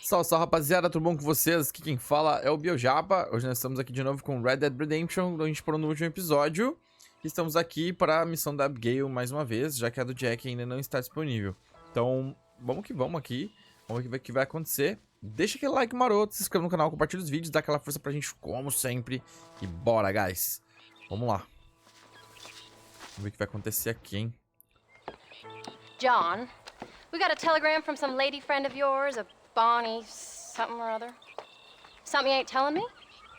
Salve, salve, rapaziada, tudo bom com vocês? Aqui quem fala é o Biojapa. Hoje nós estamos aqui de novo com Red Dead Redemption, onde a gente parou no último episódio. Estamos aqui para a missão da Abigail mais uma vez, já que a do Jack ainda não está disponível. Então, vamos que vamos aqui. Vamos ver o que vai acontecer. Deixa aquele like maroto, se inscreva no canal, compartilha os vídeos, dá aquela força pra gente, como sempre. E bora, guys. Vamos lá. Vamos ver o que vai acontecer aqui, hein? John, we got a telegram from some lady friend of yours, a Bonnie something or other. Something you ain't telling me?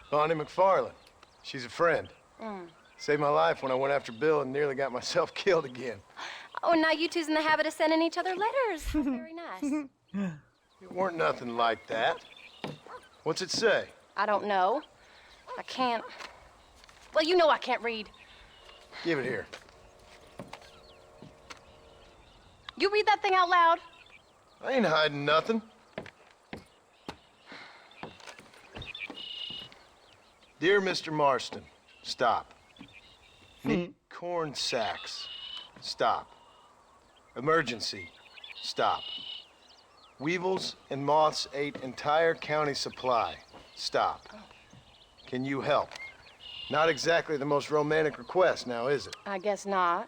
Bonnie McFarlane. She's a friend. Saved my life when I went after Bill and nearly got myself killed again. Oh, now you two's in the habit of sending each other letters. Very nice. It weren't nothing like that. What's it say? I don't know. I can't. Well, you know I can't read. Give it here. You read that thing out loud? I ain't hiding nothing. Dear Mr. Marston, stop. Need corn sacks. Stop. Emergency. Stop. Weevils and moths ate entire county supply. Stop. Can you help? Not exactly the most romantic request now, is it? I guess not.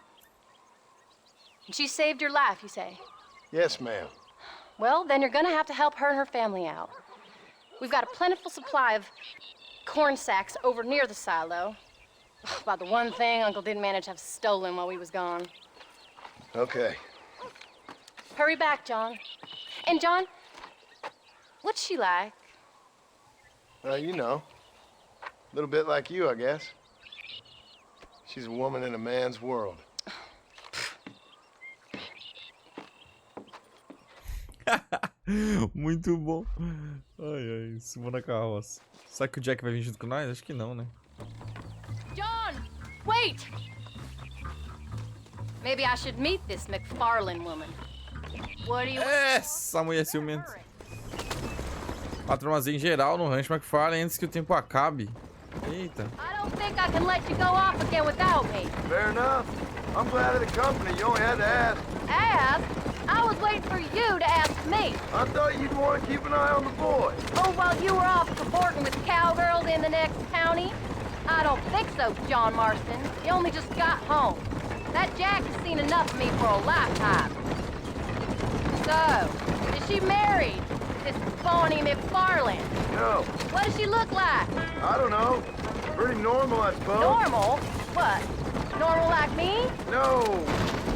She saved your life, you say? Yes, ma'am. Well, then you're gonna have to help her and her family out. We've got a plentiful supply of corn sacks over near the silo. About the one thing Uncle didn't manage to have stolen while we was gone. Okay. Hurry back, John. And John, what's she like? Well, you know. A little bit like you, I guess. She's a woman in a man's world. Muito bom. Ai, ai, subiu na carroça. Será que o Jack vai vir junto com nós? Acho que não, né? John, wait! Maybe I should meet this McFarlane woman. What do you... Essa mulher ciumenta. Patrão em geral no rancho McFarlane antes que o tempo acabe. Eita. I don't think I can let you go off again without me. Fair enough. I'm glad of the company. You only had to ask. Ask? I was waiting for you to ask me. I thought you'd want to keep an eye on the boy. Oh, while you were off cavorting with cowgirls in the next county? I don't think so, John Marston. You only just got home. That Jack has seen enough of me for a lifetime. So, is she married? This Bonnie McFarlane? No, What does she look like? I don't know. Pretty normal, I suppose. Normal? What? Normal like me? No,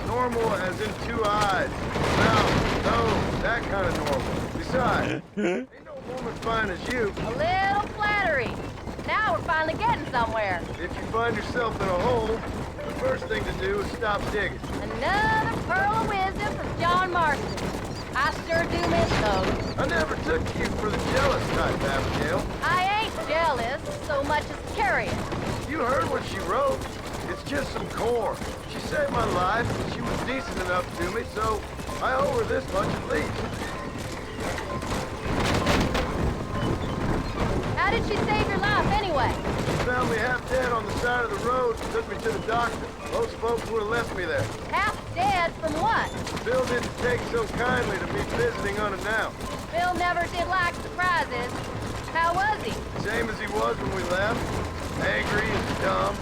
normal as in 2 eyes. Mouth, nose, that kind of normal. Besides, ain't no woman fine as you. A little flattery. Now we're finally getting somewhere. If you find yourself in a hole, the first thing to do is stop digging. Another pearl of wisdom from John Marston. I sure do miss those. I never took you for the jealous type, Abigail. I ain't jealous so much as curious. You heard what she wrote. It's just some corn. She saved my life, and she was decent enough to me, so I owe her this much at least. How did she save your life anyway? She found me half dead on the side of the road and took me to the doctor. Most folks would have left me there. Half dead from what? Bill didn't take so kindly to me visiting unannounced. Bill never did like surprises. How was he? Same as he was when we left. Angry and dumb.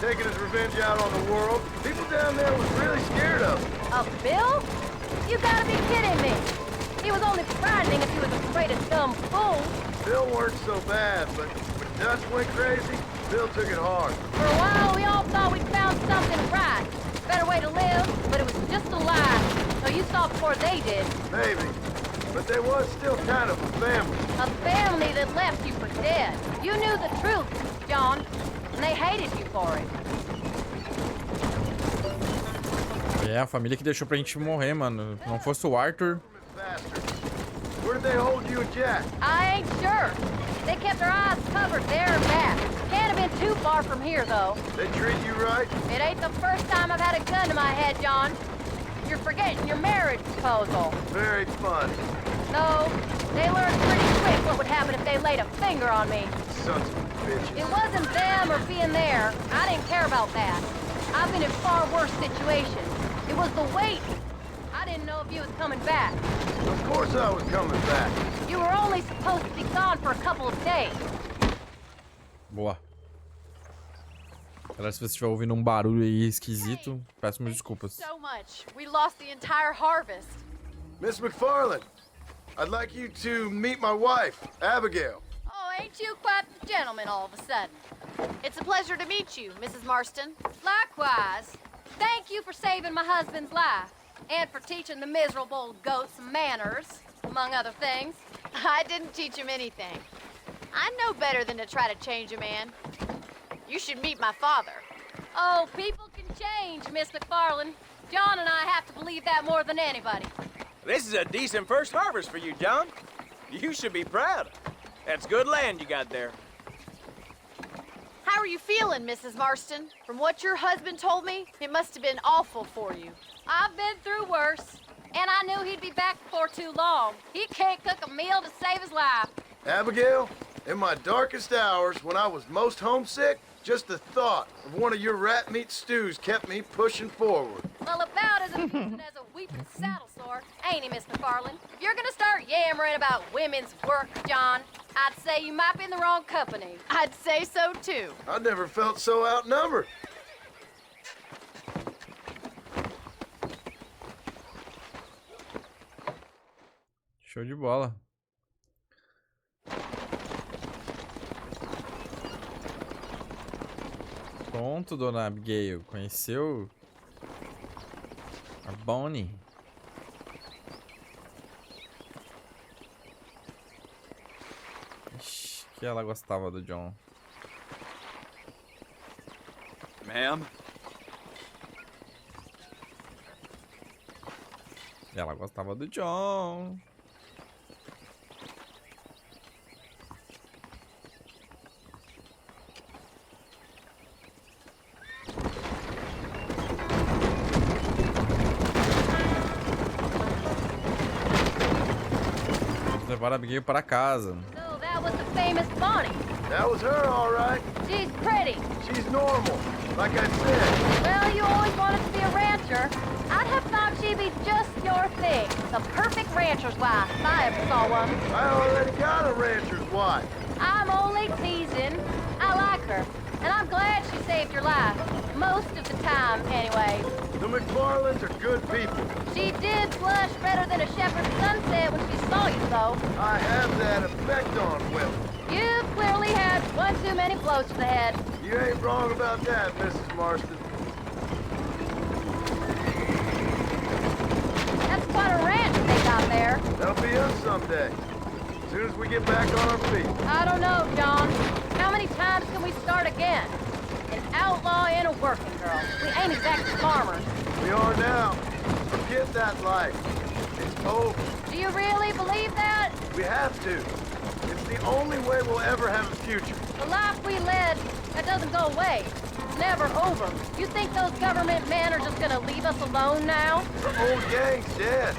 Taking his revenge out on the world. People down there was really scared of him. Of Bill? You gotta be kidding me. He was only surprising if he was afraid of dumb fools. Bill weren't so bad, but when Dutch went crazy, Bill took it hard. For a while, we all thought we'd found something right. Better way to live, but it was just a lie. So you saw before they did. Maybe. But they was still kind of a family. A family that left you for dead. You knew the truth, John, and they hated you for it. É, a família que deixou pra gente morrer, mano. Não fosse o Arthur. Where did they hold you and Jack? I ain't sure. They kept their eyes covered there and back. Can't have been too far from here, though. They treat you right? It ain't the first time I've had a gun to my head, John. You're forgetting your marriage proposal. Very funny. No, they learned pretty quick what would happen if they laid a finger on me. Sons of bitches. It wasn't them or being there. I didn't care about that. I've been in far worse situations. It was the wait. I didn't know if you was coming back. Of course I was coming back. You were only supposed to be gone for a couple of days. Boa. Galera, se você estiver ouvindo um barulho aí esquisito, peço mil desculpas. So much. We lost the entire harvest. Miss McFarland, I'd like you to meet my wife, Abigail. Oh, ain't you quite the gentleman all of a sudden? It's a pleasure to meet you, Mrs. Marston. Likewise. Thank you for saving my husband's life. And for teaching the miserable old goat some manners, among other things. I didn't teach him anything. I know better than to try to change a man. You should meet my father. Oh, people can change, Miss McFarland. John and I have to believe that more than anybody. This is a decent first harvest for you, John. You should be proud. That's good land you got there. How are you feeling, Mrs. Marston? From what your husband told me, it must have been awful for you. I've been through worse, and I knew he'd be back before too long. He can't cook a meal to save his life. Abigail, in my darkest hours, when I was most homesick, just the thought of one of your rat meat stews kept me pushing forward. Well, about as amusing as a weeping saddle sore, ain't he, Miss McFarland? If you're gonna start yammering about women's work, John, I'd say you might be in the wrong company. I'd say so, too. I never felt so outnumbered. Show de bola. Pronto, dona Abigail. Conheceu a Bonnie. Ixi, que ela gostava do John. Ma'am? Ela gostava do John. Vamos levar a Abigail para casa. So that was the famous Bonnie. That was her, all right. She's pretty. She's normal, like I said. Well, you always wanted to be a rancher. I'd have thought she'd be just your thing. The perfect rancher's wife, if I ever saw one. I already got a rancher's wife. I'm only teasing. I like her, and I'm glad she saved your life. Most of the time, anyway. The McFarlands are good people. She did blush better than a shepherd's sunset when she saw you, though. I have that effect on women. You clearly had one too many blows to the head. You ain't wrong about that, Mrs. Marston. That's quite a ranch they got there. That'll be us someday. As soon as we get back on our feet. I don't know, John. How many times can we start again? An outlaw and a working girl. We ain't exactly farmers. We are now. Forget that life. It's over. Do you really believe that? We have to. It's the only way we'll ever have a future. The life we led, that doesn't go away. It's never over. You think those government men are just gonna leave us alone now? The old gang's dead.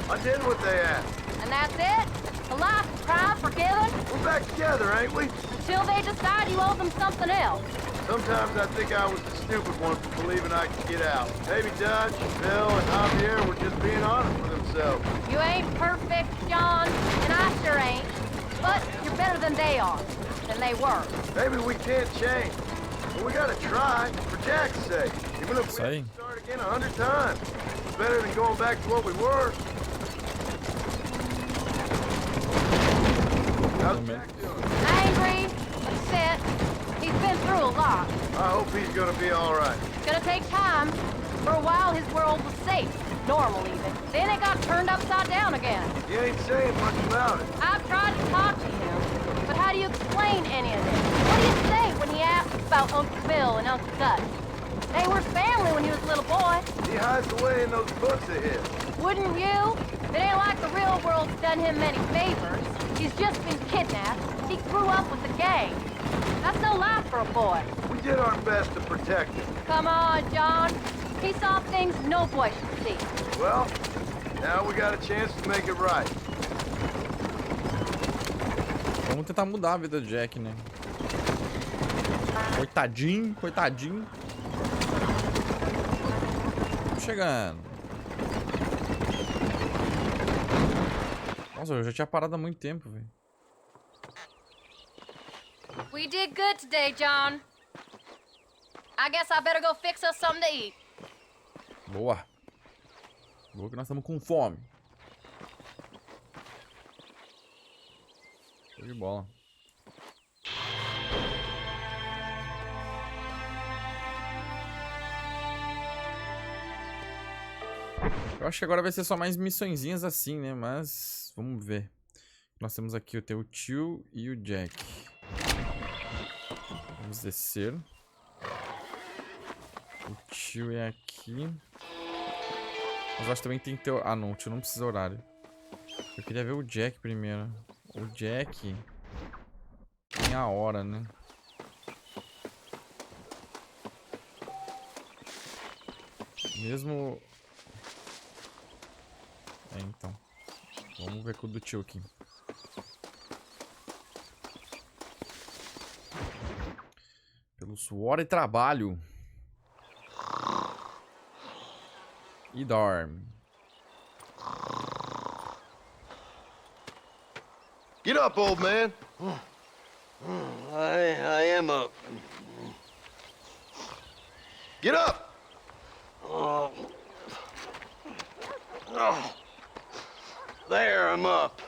I did what they asked. And that's it? A life of crime forgiven? We're back together, ain't we? Until they decide you owe them something else. Sometimes I think I was the stupid one for believing I could get out. Maybe Dutch, Bill, and Javier were just being honest with themselves. You ain't perfect, John, and I sure ain't. But you're better than they are. Than they were. Maybe we can't change. But we gotta try, for Jack's sake. Even if we have Say. to start again 100 times. It's better than going back to what we were. How's Jack doing? Angry, upset. He's been through a lot. I hope he's gonna be all right. It's gonna take time. For a while, his world was safe. Normal, even. Then it got turned upside down again. You ain't saying much about it. I've tried to talk to him. But how do you explain any of this? What do you say when he asks about Uncle Bill and Uncle Dutch? They were family when he was a little boy. He hides away in those books of his. Wouldn't you? It ain't like the real world's done him many favors. He's just been kidnapped. He grew up with the gang. That's no life for a boy. We did our best to protect him. Come on, John. He saw things no boy should see. Well, now we got a chance to make it right. Vamos tentar mudar a vida do Jack, né? Coitadinho, coitadinho. Tô chegando. Nossa, eu já tinha parado há muito tempo, velho. We did good today, John. I guess I better go fix us something to eat. Boa. Boa que nós estamos com fome. Show de bola. Eu acho que agora vai ser só mais missõezinhas assim, né? Mas vamos ver. Nós temos aqui o teu tio e o Jack. Vamos descer. O tio é aqui. Mas eu acho que também tem que ter... Ah, não. O tio não precisa horário. Eu queria ver o Jack primeiro. O Jack... tem a hora, né? Mesmo... É, então. Vamos ver com o do tio aqui. Pelo suor e trabalho. E dorme. Get up, old man. I am up. Get up! Oh. Oh. There, I'm up.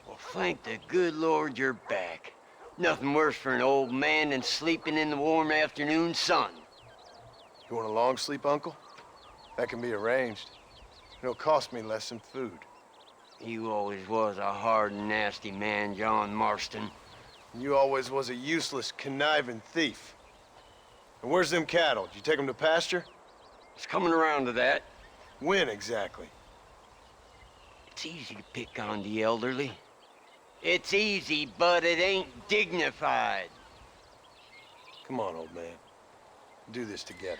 Well, thank the good Lord you're back. Nothing worse for an old man than sleeping in the warm afternoon sun. You want a long sleep, Uncle? That can be arranged. It'll cost me less than food. You always was a hard and nasty man, John Marston. And you always was a useless, conniving thief. And where's them cattle? Did you take them to pasture? It's coming around to that. When exactly? It's easy to pick on the elderly. It's easy, but it ain't dignified. Come on, old man. Do this together.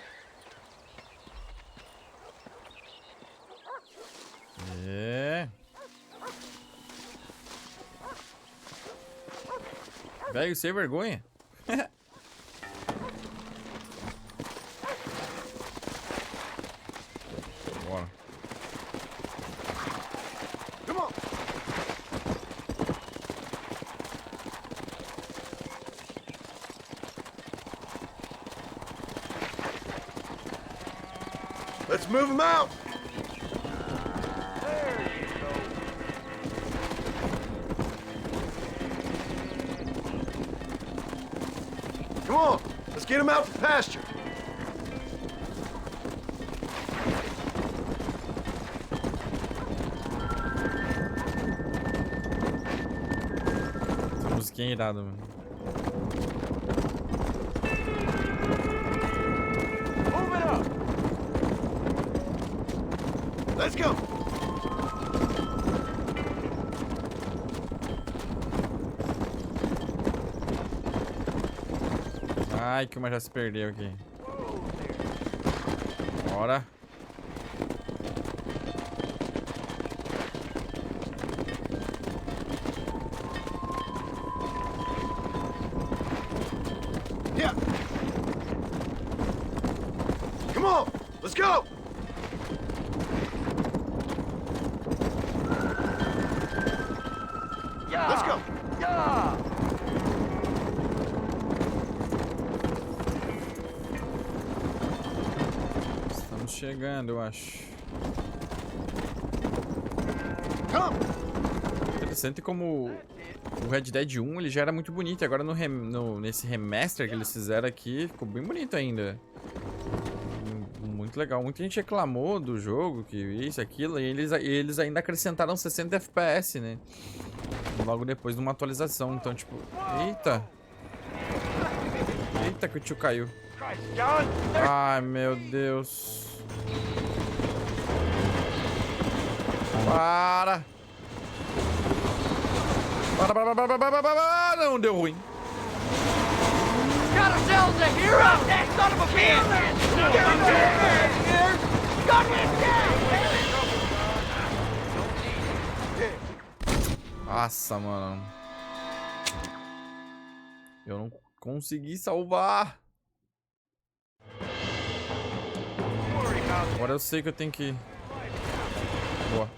É. Velho sem vergonha. Bora. Come on! Let's move them out! Come on, let's get him out to pasture. Essa musiquinha é irada, mano. Move it up! Let's go. Ai, que uma já se perdeu aqui. Bora. Yeah. Come on, let's go. Let's go. Estamos chegando, eu acho. Come. Interessante como o Red Dead 1 ele já era muito bonito. E agora nesse remaster que eles fizeram aqui, ficou bem bonito ainda. Muito legal. Muita gente reclamou do jogo, que isso, aquilo. E eles ainda acrescentaram 60 FPS, né? Logo depois de uma atualização. Então, tipo... Eita! Eita que o tio caiu. Ai, meu Deus. Para! Para! Não, deu ruim. Got ourselves a hero! That son of a bitch! Got him down! Nossa, mano. Eu não consegui salvar. Agora eu sei que eu tenho que ir. Boa.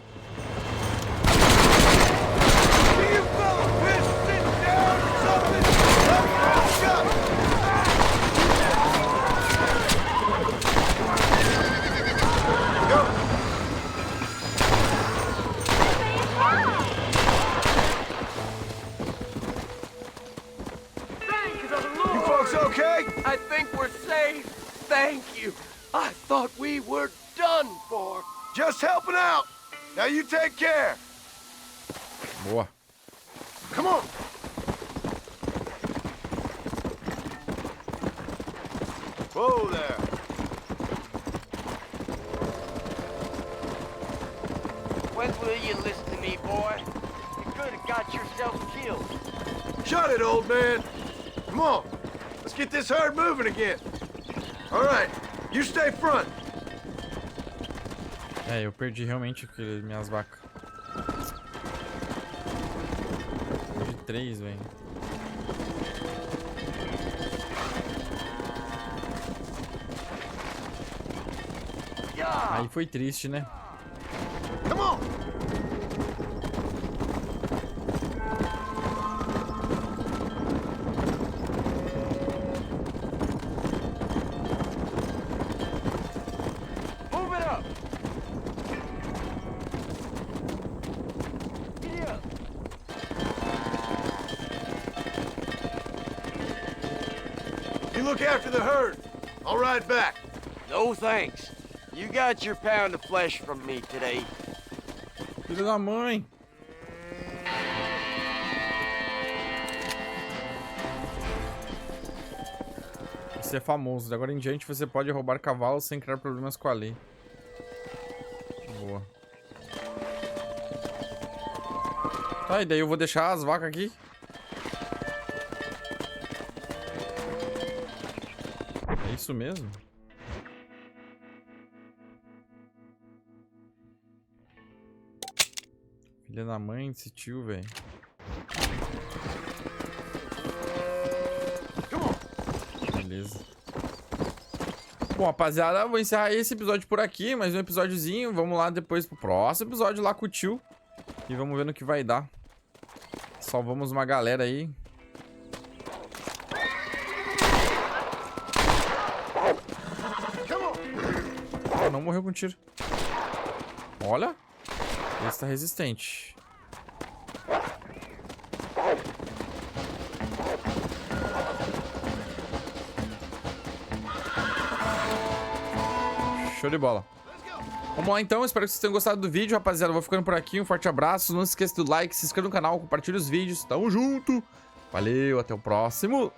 You fellas, sit down or something. safe. Thank you. I thought we were done for. Just helping out. Now you take care. Boa. Come on. Whoa there. When will you listen to me, boy? You could have got yourself killed. Shut it, old man. Come on. Let's get this herd moving again. All right. You stay front. É, eu perdi realmente minhas vacas. Perdi 3, velho. Aí foi triste, né? Come on. Move it up. Giddy up. You look after the herd. I'll ride back. No thanks. You got your pound of flesh from me today. Filho da mãe. Você é famoso. De agora em diante você pode roubar cavalos sem criar problemas com a lei. Boa. Tá, e daí eu vou deixar as vacas aqui. É isso mesmo? Filha da mãe desse tio, velho. Beleza. Bom, rapaziada, eu vou encerrar esse episódio por aqui. Mais um episódiozinho. Vamos lá depois pro próximo episódio lá com o tio. E vamos ver no que vai dar. Salvamos uma galera aí. Oh, não morreu com tiro. Olha. Esse tá resistente. Show de bola. Vamos lá então, espero que vocês tenham gostado do vídeo, rapaziada. Eu vou ficando por aqui, um forte abraço. Não se esqueça do like, se inscreva no canal, compartilhe os vídeos. Tamo junto. Valeu, até o próximo.